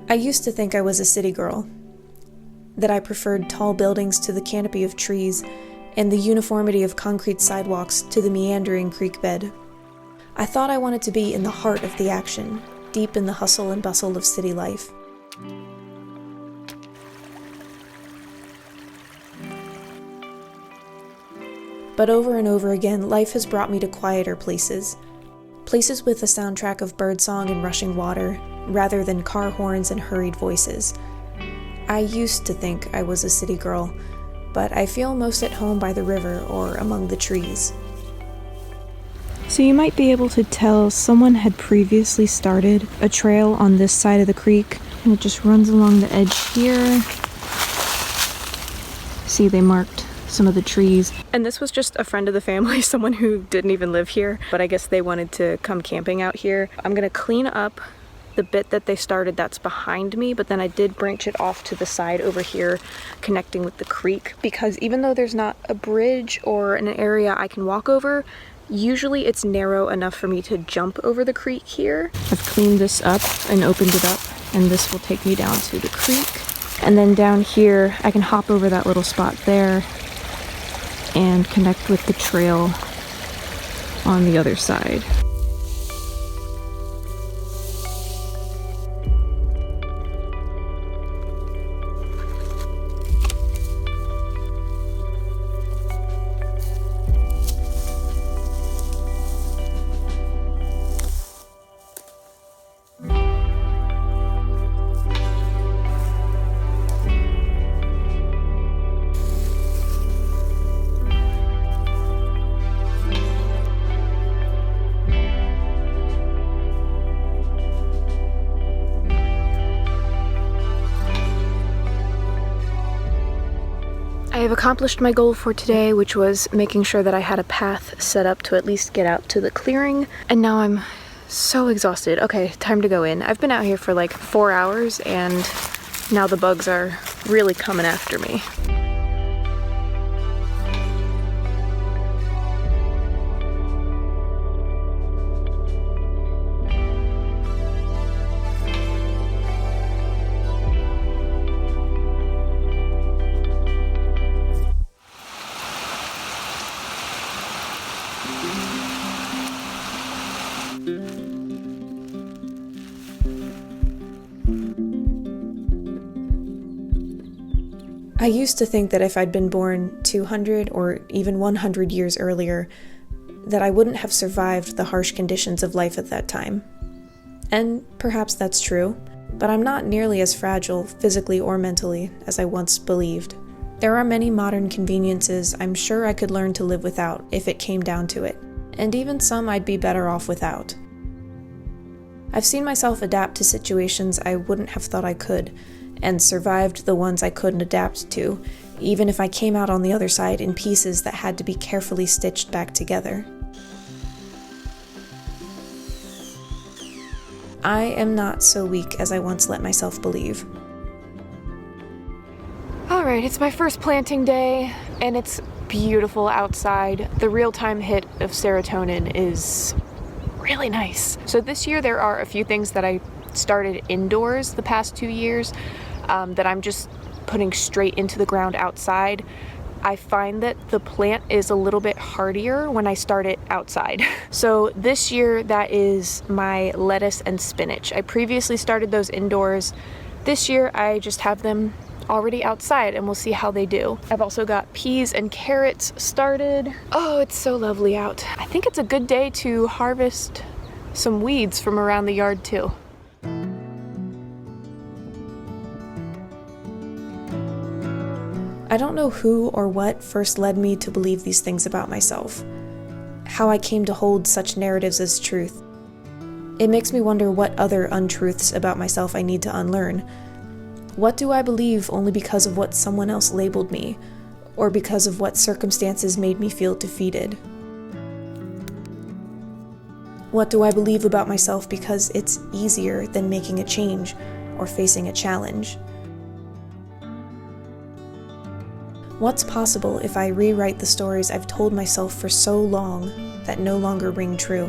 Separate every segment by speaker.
Speaker 1: I used to think I was a city girl, that I preferred tall buildings to the canopy of trees and the uniformity of concrete sidewalks to the meandering creek bed. I thought I wanted to be in the heart of the action, deep in the hustle and bustle of city life. But over and over again, life has brought me to quieter places. Places with a soundtrack of birdsong and rushing water, rather than car horns and hurried voices. I used to think I was a city girl, but I feel most at home by the river or among the trees.
Speaker 2: So you might be able to tell someone had previously started a trail on this side of the creek, and it just runs along the edge here. See, they marked some of the trees. And this was just a friend of the family, someone who didn't even live here, but I guess they wanted to come camping out here. I'm gonna clean up the bit that they started that's behind me, but then I did branch it off to the side over here connecting with the creek, because even though there's not a bridge or an area I can walk over, usually it's narrow enough for me to jump over the creek here. I've cleaned this up and opened it up, and this will take me down to the creek. And then down here, I can hop over that little spot there and connect with the trail on the other side. I have accomplished my goal for today, which was making sure that I had a path set up to at least get out to the clearing, and now I'm so exhausted. Okay, time to go in. I've been out here for like 4 hours, and now the bugs are really coming after me.
Speaker 1: I used to think that if I'd been born 200 or even 100 years earlier, that I wouldn't have survived the harsh conditions of life at that time. And perhaps that's true, but I'm not nearly as fragile, physically or mentally, as I once believed. There are many modern conveniences I'm sure I could learn to live without if it came down to it, and even some I'd be better off without. I've seen myself adapt to situations I wouldn't have thought I could, and survived the ones I couldn't adapt to, even if I came out on the other side in pieces that had to be carefully stitched back together. I am not so weak as I once let myself believe.
Speaker 2: Alright, it's my first planting day, and it's beautiful outside. The real-time hit of serotonin is really nice. So this year there are a few things that I started indoors the past 2 years that I'm just putting straight into the ground outside. I find that the plant is a little bit hardier when I start it outside. So this year that is my lettuce and spinach. I previously started those indoors. This year I just have them already outside, and we'll see how they do. I've also got peas and carrots started. Oh, it's so lovely out. I think it's a good day to harvest some weeds from around the yard too.
Speaker 1: I don't know who or what first led me to believe these things about myself, how I came to hold such narratives as truth. It makes me wonder what other untruths about myself I need to unlearn. What do I believe only because of what someone else labeled me, or because of what circumstances made me feel defeated? What do I believe about myself because it's easier than making a change or facing a challenge? What's possible if I rewrite the stories I've told myself for so long that no longer ring true?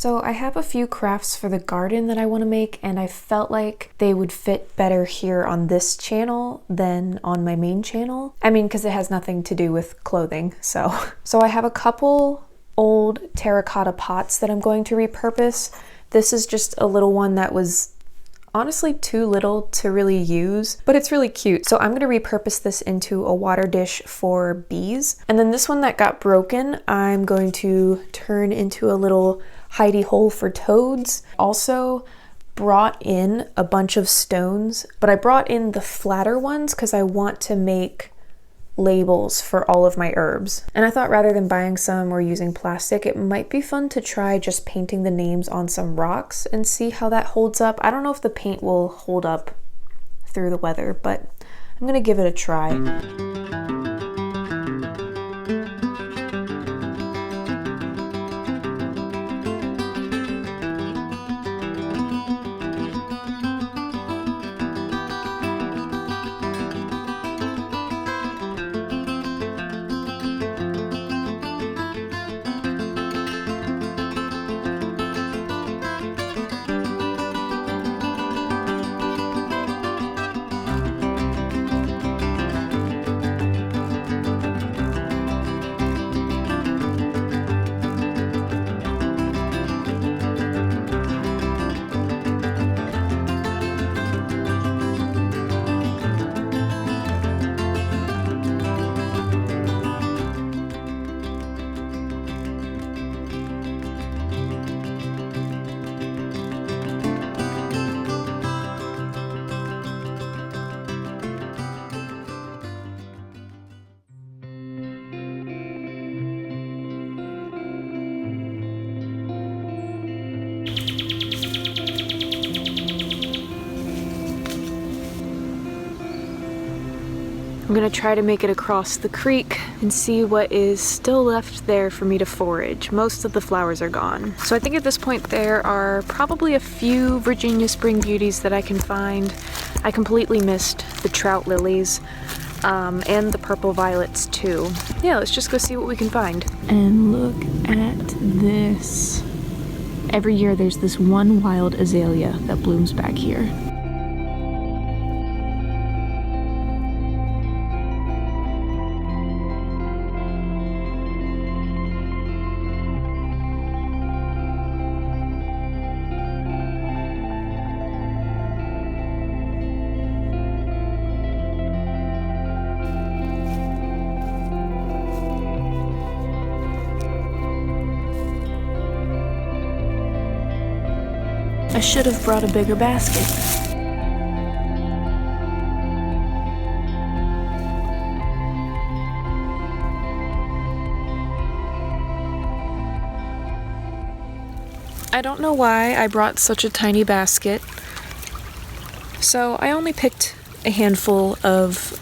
Speaker 1: So I have a few crafts for the garden that I want to make, and I felt like they would fit better here on this channel than on my main channel. I mean, because it has nothing to do with clothing, so. So I have a couple old terracotta pots that I'm going to repurpose. This is just a little one that was honestly too little to really use, but it's really cute. So I'm going to repurpose this into a water dish for bees. And then this one that got broken, I'm going to turn into a little hidey hole for toads. Also brought in a bunch of stones, but I brought in the flatter ones because I want to make labels for all of my herbs. And I thought rather than buying some or using plastic, it might be fun to try just painting the names on some rocks and see how that holds up. I don't know if the paint will hold up through the weather, but I'm gonna give it a try. I'm gonna try to make it across the creek and see what is still left there for me to forage. Most of the flowers are gone. So I think at this point there are probably a few Virginia Spring Beauties that I can find. I completely missed the trout lilies and the purple violets too. Yeah, let's just go see what we can find. And look at this. Every year there's this one wild azalea that blooms back here. I should have brought a bigger basket. I don't know why I brought such a tiny basket. So I only picked a handful of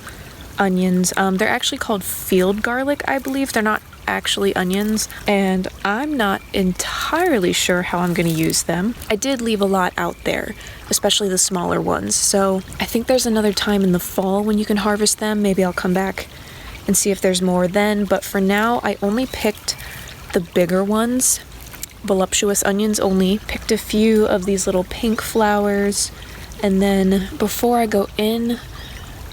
Speaker 1: onions. They're actually called field garlic, I believe. They're not actually onions, and I'm not entirely sure how I'm going to use them. I did leave a lot out there, especially the smaller ones, so I think there's another time in the fall when you can harvest them. Maybe I'll come back and see if there's more then, but for now I only picked the bigger ones, voluptuous onions only. Picked a few of these little pink flowers, and then before I go in,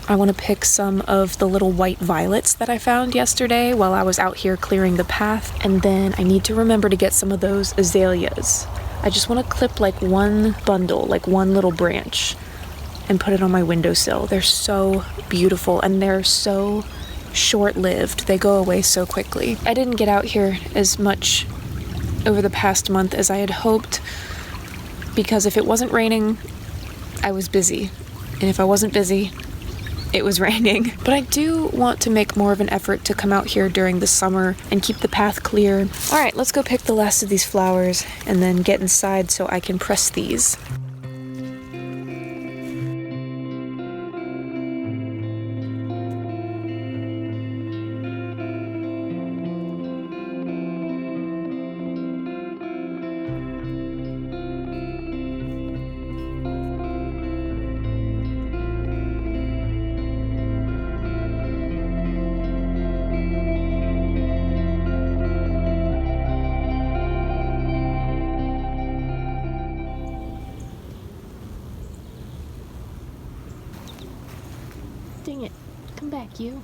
Speaker 1: I want to pick some of the little white violets that I found yesterday while I was out here clearing the path. And then I need to remember to get some of those azaleas. I just want to clip like one bundle, like one little branch, and put it on my windowsill. They're so beautiful and they're so short-lived. They go away so quickly. I didn't get out here as much over the past month as I had hoped, because if it wasn't raining, I was busy. And if I wasn't busy, it was raining. But I do want to make more of an effort to come out here during the summer and keep the path clear. All right, let's go pick the last of these flowers and then get inside so I can press these.
Speaker 2: Dang it. Come back, you.